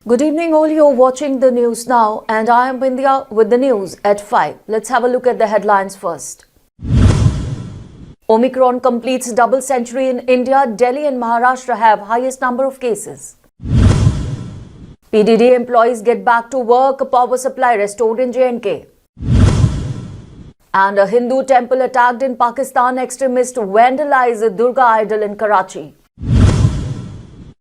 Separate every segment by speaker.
Speaker 1: Good evening all, you're watching the news now and I am Bindya with the news at 5. Let's have a look at the headlines first. Omicron completes double century in India. Delhi and Maharashtra have highest number of cases. PDD employees get back to work. Power supply restored in J&K. And a Hindu temple attacked in Pakistan. Extremists vandalized the Durga idol in Karachi.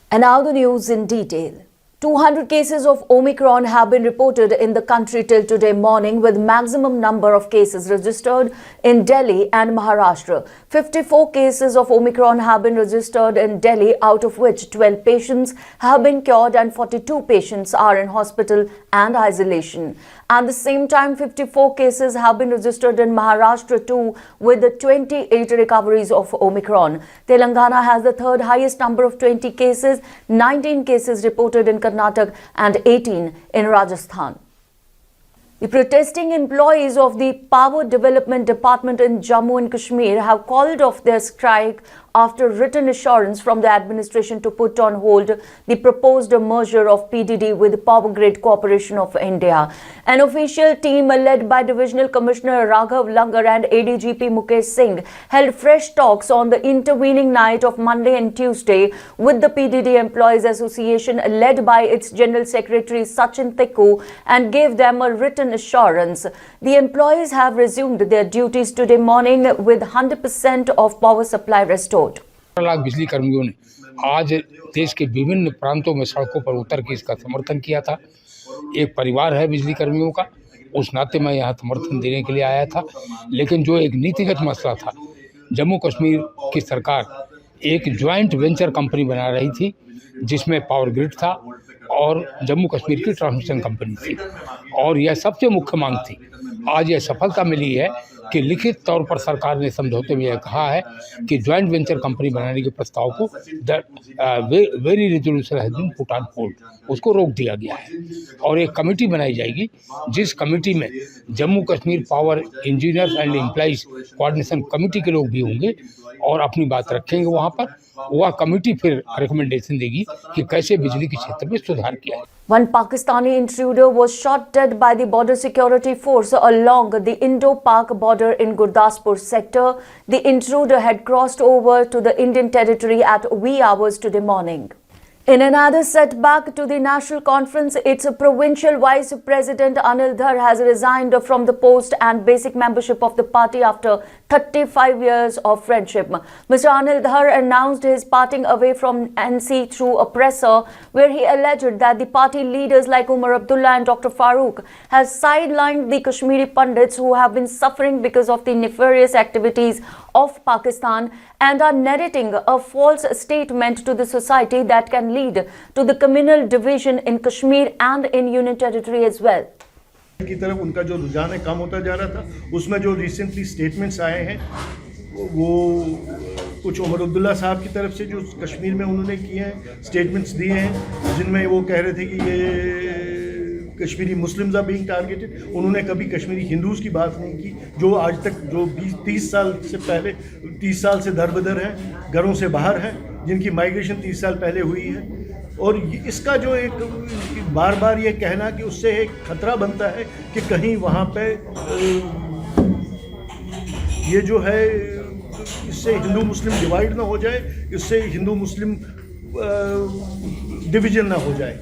Speaker 1: And now the news in detail. 200 cases of Omicron have been reported in the country till today morning, with maximum number of cases registered in Delhi and Maharashtra. 54 cases of Omicron have been registered in Delhi, out of which 12 patients have been cured and 42 patients are in hospital and isolation. At the same time, 54 cases have been registered in Maharashtra too, with 28 recoveries of Omicron. Telangana has the third highest number of 20 cases, 19 cases reported in Karnataka and 18 in Rajasthan. The protesting employees of the Power Development Department in Jammu and Kashmir have called off their strike after written assurance from the administration to put on hold the proposed merger of PDD with Power Grid Corporation of India. An official team led by Divisional Commissioner Raghav Langar and ADGP Mukesh Singh held fresh talks on the intervening night of Monday and Tuesday with the PDD Employees Association led by its General Secretary Sachin Tikku and gave them a written assurance. The employees have resumed their duties today morning with 100% of power supply restored.
Speaker 2: Lakh बिजली कर्मियों ने आज देश के विभिन्न प्रांतों में सड़कों पर उतर के इसका समर्थन किया था। एक परिवार है बिजली कर्मियों का, उस नाते मैं यहाँ समर्थन देने के लिए आया था। लेकिन जो एक नीतिगत मसला था, जम्मू कश्मीर की सरकार एक ज्वाइंट वेंचर कंपनी बना रही थी जिसमें पावर ग्रिड था और जम्मू कश्मीर की ट्रांसमिशन कंपनी थी, और यह सबसे मुख्य मांग थी। आज यह सफलता मिली है कि लिखित तौर पर सरकार ने समझौते में यह कहा है कि ज्वाइंट वेंचर कंपनी बनाने के प्रस्ताव को very resolution has been put on hold, उसको रोक दिया गया है और एक कमेटी बनाई जाएगी जिस कमेटी में Jammu Kashmir power engineers and employees coordination committee के लोग भी होंगे और अपनी बात रखेंगे। वहाँ पर वह कमेटी फिर रिकमेंडेशन देगी कि कैसे बिजली के क्षेत्र में सुधार किया है।
Speaker 1: One Pakistani intruder was shot dead by the border security force along the Indo-Pak border in Gurdaspur sector. The intruder had crossed over to the Indian territory at wee hours today morning. In another setback to the national conference, its Provincial Vice President Anil Dhar has resigned from the post and basic membership of the party after 35 years of friendship. Mr. Anil Dhar announced his parting away from NC through a presser where he alleged that the party leaders like Umar Abdullah and Dr. Farooq have sidelined the Kashmiri Pandits who have been suffering because of the nefarious activities of Pakistan and are narrating a false statement to the society that can lead to the communal division in Kashmir and in Union Territory as well.
Speaker 3: की तरफ उनका जो रुझान है कम होता जा रहा था, उसमें जो रिसेंटली स्टेटमेंट्स आए हैं वो कुछ उमर अब्दुल्ला साहब की तरफ से जो कश्मीर में उन्होंने किए हैं, स्टेटमेंट्स दिए हैं जिनमें वो कह रहे थे कि ये Kashmiri Muslims are being targeted. उन्होंने कभी कश्मीरी हिंदूज़ की बात नहीं की, जो आज तक जो 20-30 साल से पहले 30 साल से दरबदर हैं, घरों से बाहर हैं, जिनकी माइग्रेशन 30 साल पहले हुई है। और इसका जो एक बार बार ये कहना कि उससे एक खतरा बनता है कि कहीं वहाँ पे ये जो है इससे हिंदू मुस्लिम डिवाइड ना हो जाए, इससे हिंदू मुस्लिम डिवीजन ना हो जाए,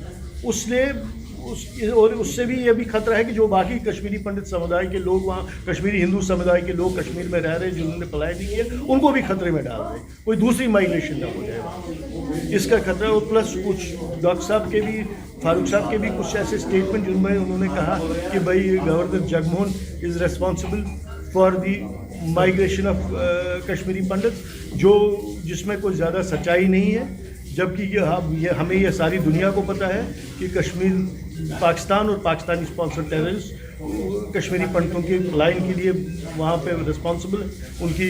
Speaker 3: और उससे भी ये भी खतरा है कि जो बाकी कश्मीरी पंडित समुदाय के लोग वहाँ कश्मीरी हिंदू समुदाय के लोग कश्मीर में रह रहे हैं जिन्होंने पलायन नहीं किया, उनको भी खतरे में डाल रहे हैं, कोई दूसरी माइग्रेशन ना हो जाए वहाँ, इसका खतरा। और प्लस कुछ डॉक्टर साहब के भी, फारूक साहब के भी कुछ ऐसे स्टेटमेंट जिनमें उन्होंने कहा कि भाई governor Jagmohan is responsible for the migration of Kashmiri Pandit, जो जिसमें कोई ज़्यादा सच्चाई नहीं है, जबकि ये हमें ये सारी दुनिया को पता है कि कश्मीर पाकिस्तान और पाकिस्तानी स्पॉन्सर टेररिस्ट कश्मीरी पंडितों के लाइन के लिए वहाँ पे रिस्पॉन्सिबल है, उनकी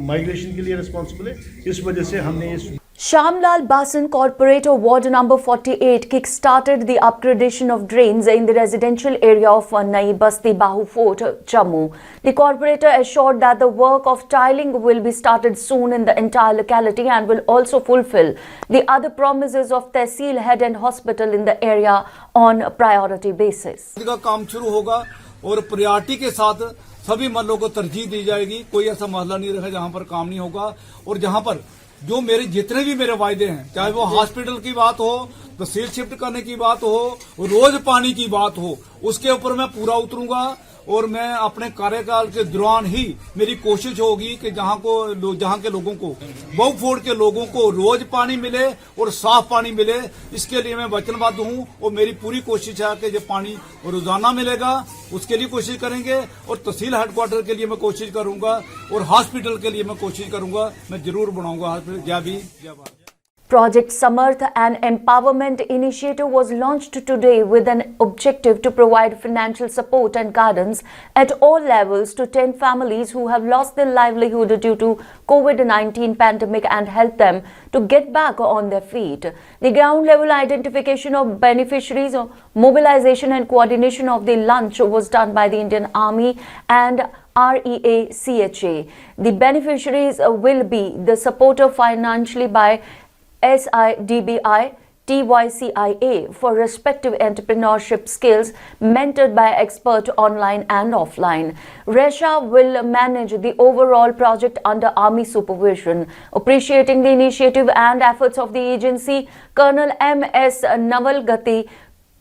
Speaker 3: माइग्रेशन के लिए रिस्पॉन्सिबल है। इस वजह से हमने
Speaker 1: Shamlal Basan Corporator Ward number 48 kick-started the upgradation of drains in the residential area of Nai Basti Bahu Fort, Jammu. The corporator assured that the work of tiling will be started soon in the entire locality and will also fulfill the other promises of Tehsil Head and Hospital in the area on a priority basis.
Speaker 4: का काम शुरू होगा और priority के साथ सभी महलों को तरजीह दी जाएगी। कोई ऐसा महला नहीं रहा जहां पर काम नहीं होगा और जहां पर जो मेरे जितने भी मेरे वायदे हैं, चाहे वो हॉस्पिटल की बात हो, तहसील शिफ्ट करने की बात हो, रोज पानी की बात हो, उसके ऊपर मैं पूरा उतरूंगा और मैं अपने कार्यकाल के दौरान ही मेरी कोशिश होगी कि जहां के लोगों को, बहु फोर्ट के लोगों को रोज पानी मिले और साफ पानी मिले। इसके लिए मैं वचनबद्ध हूं और मेरी पूरी कोशिश है कि जो पानी रोजाना मिलेगा उसके लिए कोशिश करेंगे और तहसील हेडक्वार्टर के लिए मैं कोशिश करूंगा और हॉस्पिटल के लिए मैं कोशिश करूंगा। मैं जरूर बनाऊंगा हॉस्पिटल। जय भीम, जय Bharat.
Speaker 1: Project Samarth, an empowerment initiative, was launched today with an objective to provide financial support and guidance at all levels to 10 families who have lost their livelihood due to COVID-19 pandemic and help them to get back on their feet. The ground level identification of beneficiaries, mobilization and coordination of the launch was done by the Indian Army and REACHA. The beneficiaries will be the supporter financially by SIDBI, TYCIA for respective entrepreneurship skills mentored by expert online and offline. Resha will manage the overall project under Army supervision. Appreciating the initiative and efforts of the agency, Colonel M.S. Navalgati,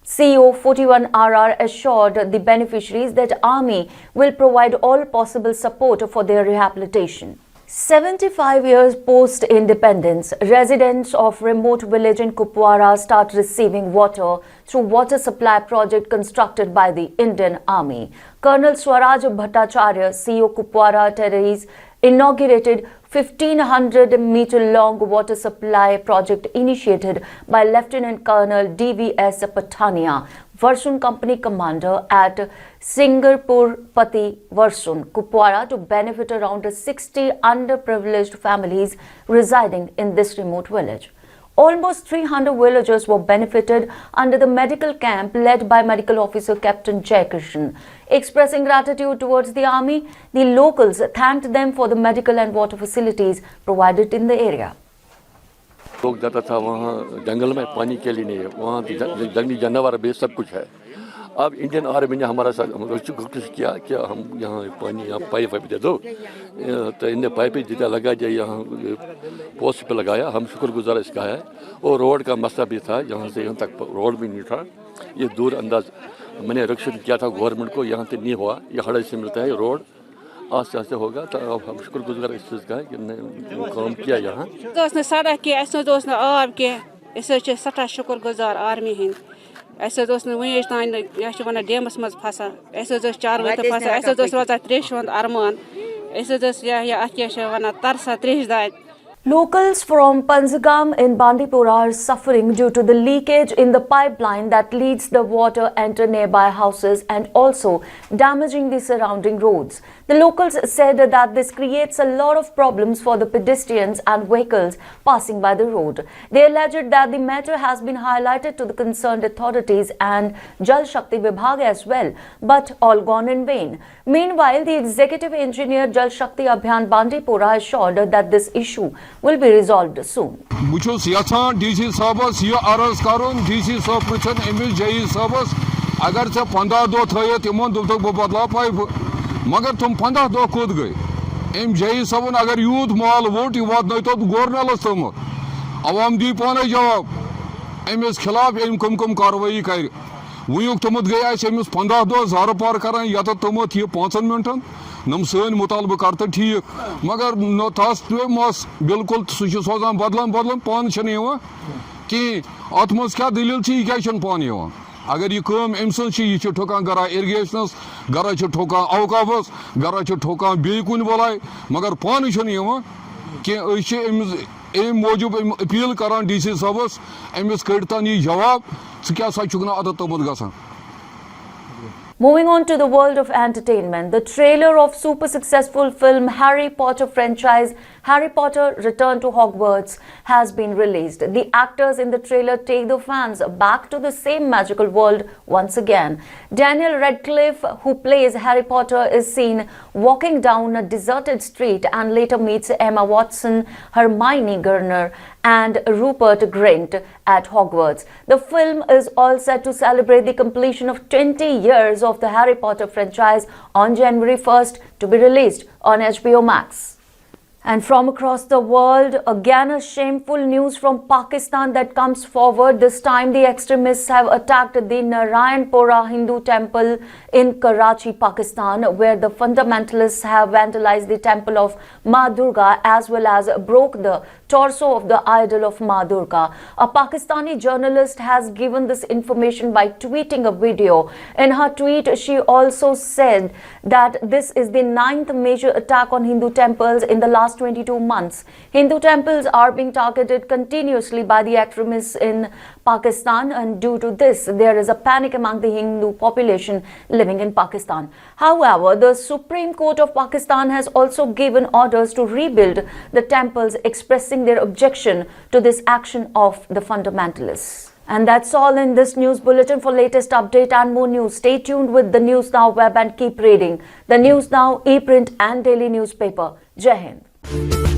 Speaker 1: CEO 41RR, assured the beneficiaries that Army will provide all possible support for their rehabilitation. 75 years post-independence, residents of remote village in Kupwara start receiving water through water supply project constructed by the Indian Army. Colonel Swaraj Bhattacharya, CEO Kupwara Territories, inaugurated 1,500-meter-long water supply project initiated by Lieutenant Colonel DVS Patania, Varsun Company Commander at Singarpur Pati Varsun, Kupwara, to benefit around 60 underprivileged families residing in this remote village. Almost 300 villagers were benefited under the medical camp led by Medical Officer Captain Jayakrishan. Expressing gratitude towards the Army, the locals thanked them for the medical and water facilities provided in the area.
Speaker 5: लोग जाता था वहाँ जंगल में पानी के लिए नहीं है, वहाँ जंगली जानवर भी सब कुछ है। अब इंडियन आर्मी ने हमारा साथ कोशिश किया कि हम यहाँ पानी यहाँ पाइप दे दो, तो इनने पाइप जितना लगा जाए यहाँ पोस्ट पे लगाया। हम शुक्रगुजार इसका है। और रोड का मसला भी था, यहाँ से यहाँ तक रोड भी नहीं था। ये दूर अंदाज मैंने रिक्वेस्ट किया था गवर्नमेंट को, यहाँ से नहीं हुआ। ये हड़े से मिलता है रोड, आस्ते आस्ते होगा। तो अब हम शुक्रगुजार इस चीज़ का है कि काम किया यहाँ।
Speaker 6: दोस्त सड़क के दोस्त आब के सठा शुक्रगुजार आर्मी हिंद। दोस्त वह तान डेमस मज फसान, चार वत फसान, रोजान त्रेश वंद अरमान, वन तरसा त्रेश दाद।
Speaker 1: Locals from Panzagam in Bandipora are suffering due to the leakage in the pipeline that leads the water enter nearby houses and also damaging the surrounding roads. The locals said that this creates a lot of problems for the pedestrians and vehicles passing by the road. They alleged that the matter has been highlighted to the concerned authorities and Jal Shakti Vibhag as well, but all gone in vain. Meanwhile, the executive engineer Jal Shakti Abhiyan Bandipora assured that this issue will be resolved soon.
Speaker 7: Buchus yathan DC sabas ye araz karun DC sab pruchan emis jai sabas agar se 15 do thaya timon dub tak badla pai magar tum 15 do kod gaye em jai sabun agar youth mal vote wat nahi to gornalas tum awam di pane jawab emis khilaf em kum karwai kar वुक तुमत गई अमिस 15 दो jar पार करान यत तुमत ये 5 मिनटन नम सन मुतालबह कर तो ठीक मगर न तस मस बिल्कुल सह सोजान बदलान पान कहें अत मज क्या दलील यह क्या पान अगर यह कम अम सह ठोकान गरा इरीगेशनस गरा ठोकान अवकाफस गरा ठोकान बे कुन बलाय मगर पान कह अम मूजूब अपील करान DC साहबस अमिस कड़तान यह जवाब क्या सा अदत तोमुत गसान।
Speaker 1: Moving on to the world of entertainment, the trailer of super successful film Harry Potter franchise Harry Potter Return to Hogwarts has been released. The actors in the trailer take the fans back to the same magical world once again. Daniel Radcliffe, who plays Harry Potter, is seen walking down a deserted street and later meets Emma Watson, Hermione Granger and Rupert Grint at Hogwarts. The film is all set to celebrate the completion of 20 years of the Harry Potter franchise on January 1st to be released on HBO Max. And from across the world, again a shameful news from Pakistan that comes forward. This time the extremists have attacked the Narayanpura Hindu temple in Karachi, Pakistan, where the fundamentalists have vandalized the temple of Ma Durga as well as broke the torso of the idol of Ma Durga. A Pakistani journalist has given this information by tweeting a video. In her tweet, she also said that this is the 9th major attack on Hindu temples in the last 22 months. Hindu temples are being targeted continuously by the extremists in Pakistan, and due to this, there is a panic among the Hindu population living in Pakistan. However, the Supreme Court of Pakistan has also given orders to rebuild the temples, expressing their objection to this action of the fundamentalists. And that's all in this news bulletin. For latest update and more news, stay tuned with the News Now web and keep reading the News Now e-print and daily newspaper. Jai Hind.